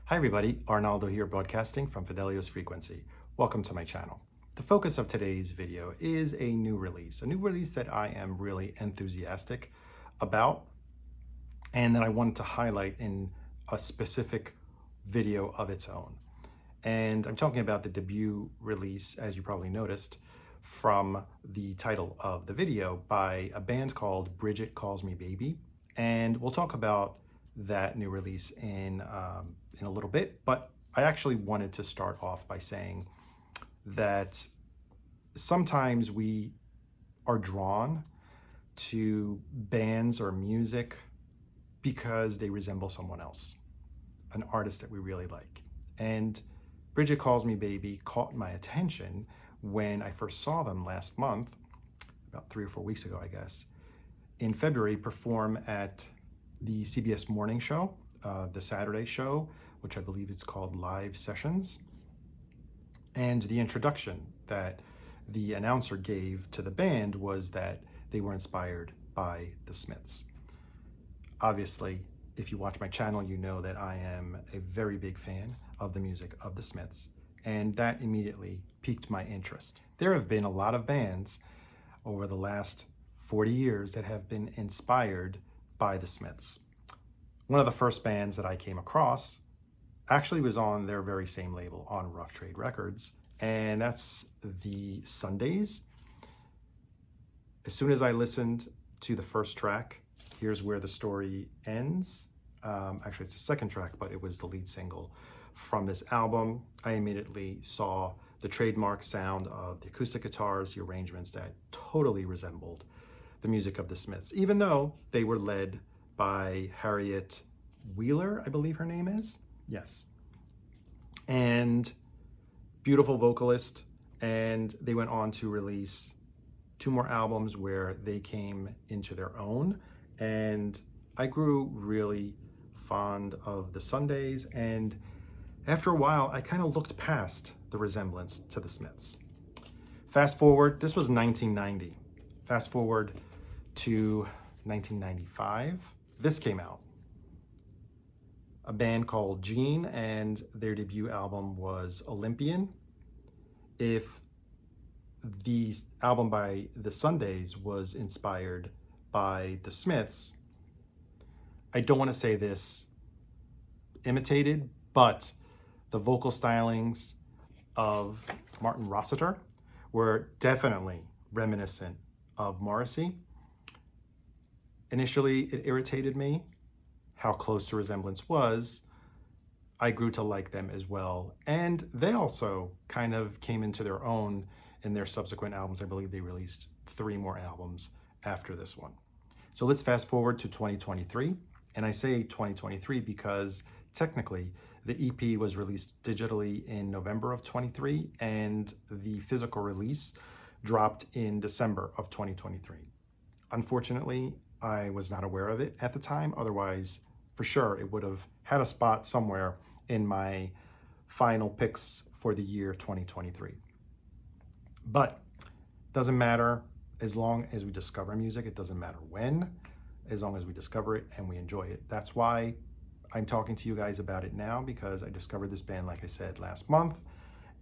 Hi everybody, Arnaldo here broadcasting from Fidelio's Frequency. Welcome to my channel. The focus of today's video is a new release that I am really enthusiastic about and that I wanted to highlight in a specific video of its own. And I'm talking about the debut release, as you probably noticed, from the title of the video by a band called Brigitte Calls Me Baby. And we'll talk about that new release in a little bit, but I actually wanted to start off by saying that sometimes we are drawn to bands or music because they resemble someone else, an artist that we really like. And Brigitte Calls Me Baby caught my attention when I first saw them last month, about 3 or 4 weeks ago, I guess, in February, perform at the CBS morning show, the Saturday show, which I believe it's called Live Sessions. And the introduction that the announcer gave to the band was that they were inspired by the Smiths. Obviously, if you watch my channel, you know that I am a very big fan of the music of the Smiths, and that immediately piqued my interest. There have been a lot of bands over the last 40 years that have been inspired by the Smiths. One of the first bands that I came across actually was on their very same label, on Rough Trade Records, and that's the Sundays. As soon as I listened to the first track, Here's Where the Story Ends, actually it's the second track, but it was the lead single from this album, I immediately saw the trademark sound of the acoustic guitars, the arrangements that totally resembled the music of the Smiths, even though they were led by Harriet Wheeler, I believe her name is. Yes. And beautiful vocalist. And they went on to release 2 more albums where they came into their own. And I grew really fond of the Sundays. And after a while, I kind of looked past the resemblance to the Smiths. Fast forward, this was 1990. Fast forward to 1995, this came out. A band called Gene, and their debut album was Olympian. If the album by the Sundays was inspired by the Smiths, I don't want to say this imitated, but the vocal stylings of Martin Rossiter were definitely reminiscent of Morrissey. Initially, it irritated me how close the resemblance was. I grew to like them as well. And they also kind of came into their own in their subsequent albums. I believe they released 3 more albums after this one. So let's fast forward to 2023. And I say 2023 because technically the EP was released digitally in November of 23 and the physical release dropped in December of 2023. Unfortunately, I was not aware of it at the time. Otherwise, for sure, it would have had a spot somewhere in my final picks for the year 2023. But doesn't matter as long as we discover music. It doesn't matter when, as long as we discover it and we enjoy it. That's why I'm talking to you guys about it now, because I discovered this band, like I said, last month,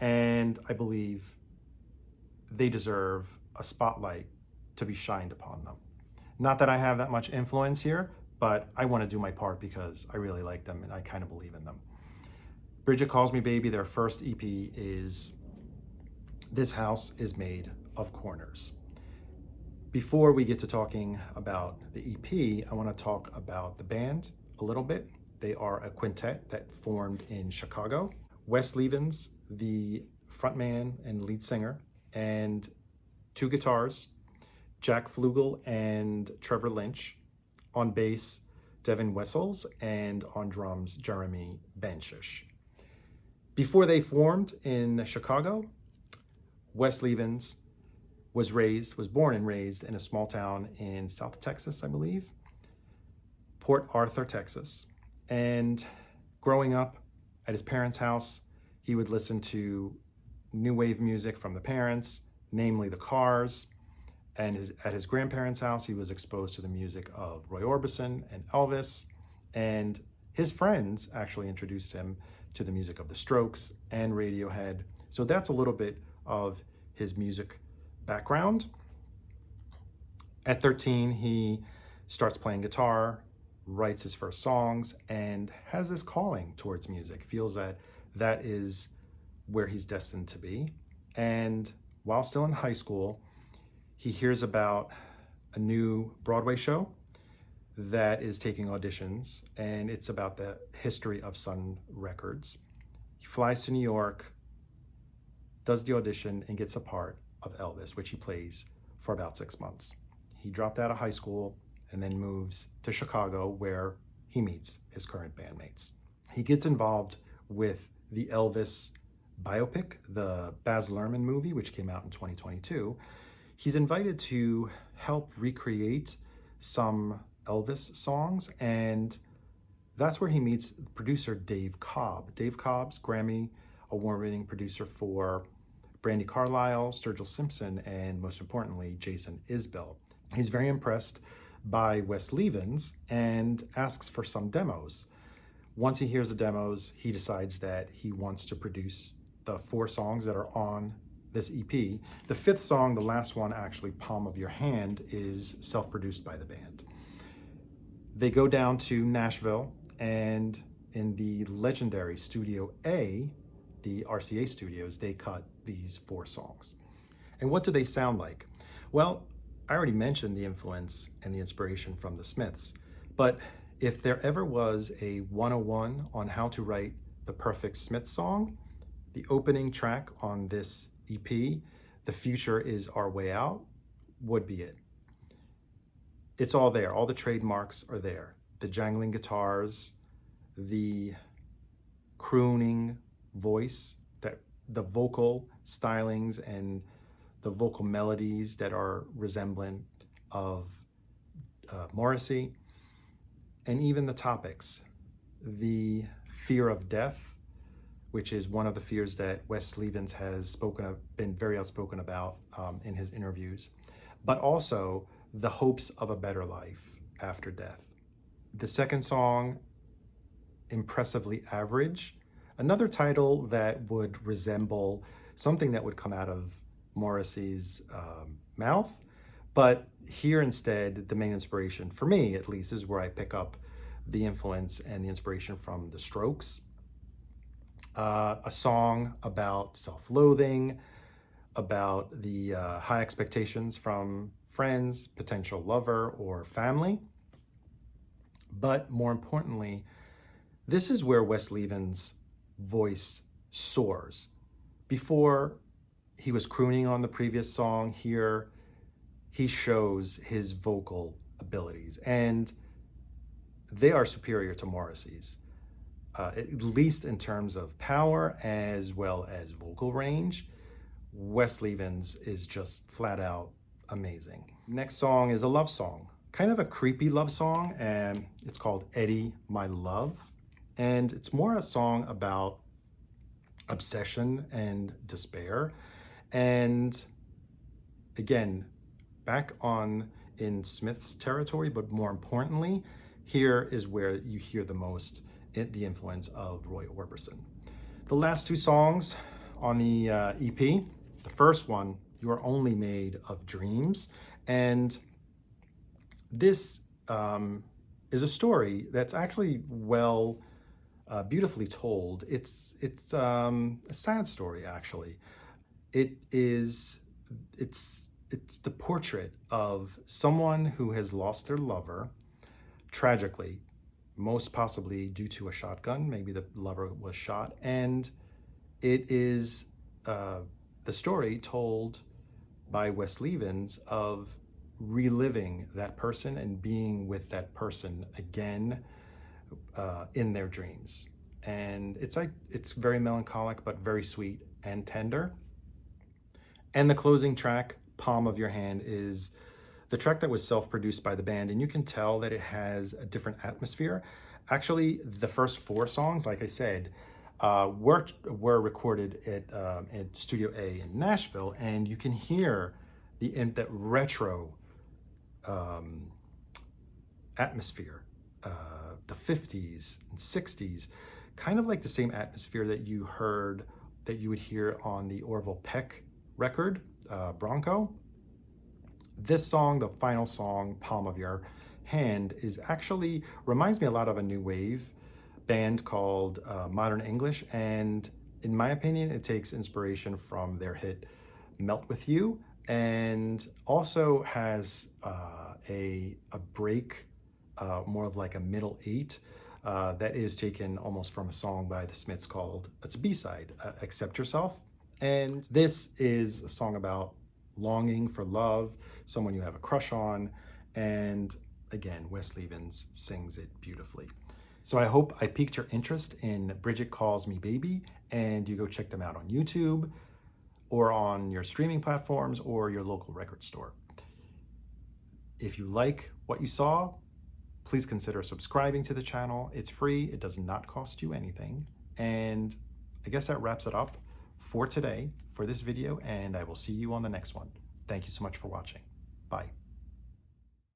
and I believe they deserve a spotlight to be shined upon them. Not that I have that much influence here, but I want to do my part because I really like them and I kind of believe in them. Brigitte Calls Me Baby, their first EP is This House is Made of Corners. Before we get to talking about the EP, I want to talk about the band a little bit. They are a quintet that formed in Chicago. Wes Levens, the frontman and lead singer, and 2 guitars, Jack Flugel and Trevor Lynch. On bass, Devin Wessels, and on drums, Jeremy Benchish. Before they formed in Chicago, Wes Levens was born and raised in a small town in South Texas, I believe, Port Arthur, Texas. And growing up at his parents' house, he would listen to new wave music from the parents, namely the Cars. And at his grandparents' house, he was exposed to the music of Roy Orbison and Elvis. And His friends actually introduced him to the music of the Strokes and Radiohead. So that's a little bit of his music background. At 13, he starts playing guitar, writes his first songs, and has this calling towards music, feels that that is where he's destined to be. And while still in high school, he hears about a new Broadway show that is taking auditions, and it's about the history of Sun Records. He flies to New York, does the audition, and gets a part of Elvis, which he plays for about 6 months. He dropped out of high school and then moves to Chicago, where he meets his current bandmates. He gets involved with the Elvis biopic, the Baz Luhrmann movie, which came out in 2022. He's invited to help recreate some Elvis songs, and that's where he meets producer Dave Cobb. Dave Cobb's Grammy award-winning producer for Brandi Carlile, Sturgill Simpson, and most importantly, Jason Isbell. He's very impressed by Wes Levens and asks for some demos. Once he hears the demos, he decides that he wants to produce the 4 songs that are on this EP. The 5th song, the last one, actually, Palm of Your Hand, is self-produced by the band. They go down to Nashville, and in the legendary Studio A, the RCA studios, they cut these 4 songs. And what do they sound like? Well, I already mentioned the influence and the inspiration from the Smiths, but if there ever was a 101 on how to write the perfect Smiths song, the opening track on this EP, The Future Is Our Way Out, would be it. It's all there. All the trademarks are there. The jangling guitars, the crooning voice, that the vocal stylings and the vocal melodies that are resemblant of Morrissey, and even the topics. The fear of death, which is one of the fears that Wes Levens has been very outspoken about in his interviews, but also the hopes of a better life after death. The second song, Impressively Average, another title that would resemble something that would come out of Morrissey's mouth, but here instead, the main inspiration, for me at least, is where I pick up the influence and the inspiration from the Strokes. A song about self-loathing, about the high expectations from friends, potential lover, or family. But more importantly, this is where Wes Levens' voice soars. Before he was crooning on the previous song, here he shows his vocal abilities, and they are superior to Morrissey's, at least in terms of power as well as vocal range. Wes Levens is just flat out amazing. Next song is a love song, kind of a creepy love song, and it's called Eddie, My Love. And it's more a song about obsession and despair. And again, back on in Smith's territory, but more importantly, here is where you hear the most the influence of Roy Orbison. The last 2 songs on the EP, the first one, You Are Only Made of Dreams. And this is a story that's actually beautifully told. It's a sad story, actually. It's the portrait of someone who has lost their lover tragically, most possibly due to a shotgun. Maybe the lover was shot, and it is the story told by Wes Levens of reliving that person and being with that person again in their dreams. And it's very melancholic, but very sweet and tender. And the closing track, Palm of Your Hand, is the track that was self-produced by the band, and you can tell that it has a different atmosphere. Actually, the first 4 songs, like I said, were recorded at Studio A in Nashville, and you can hear that retro atmosphere the 50s and 60s, kind of like the same atmosphere that you would hear on the Orville Peck record, Bronco. This song, the final song, Palm of Your Hand, reminds me a lot of a new wave band called Modern English, and in my opinion, it takes inspiration from their hit Melt With You, and also has a break, more of like a middle eight, that is taken almost from a song by the Smiths called, it's a B-side, Accept Yourself. And this is a song about longing for love, someone you have a crush on, and again, Wes Levens sings it beautifully. So I hope I piqued your interest in Brigitte Calls Me Baby, and you go check them out on YouTube or on your streaming platforms or your local record store. If you like what you saw, please consider subscribing to the channel. It's free, it does not cost you anything. And I guess that wraps it up for today, for this video, and I will see you on the next one. Thank you so much for watching. Bye.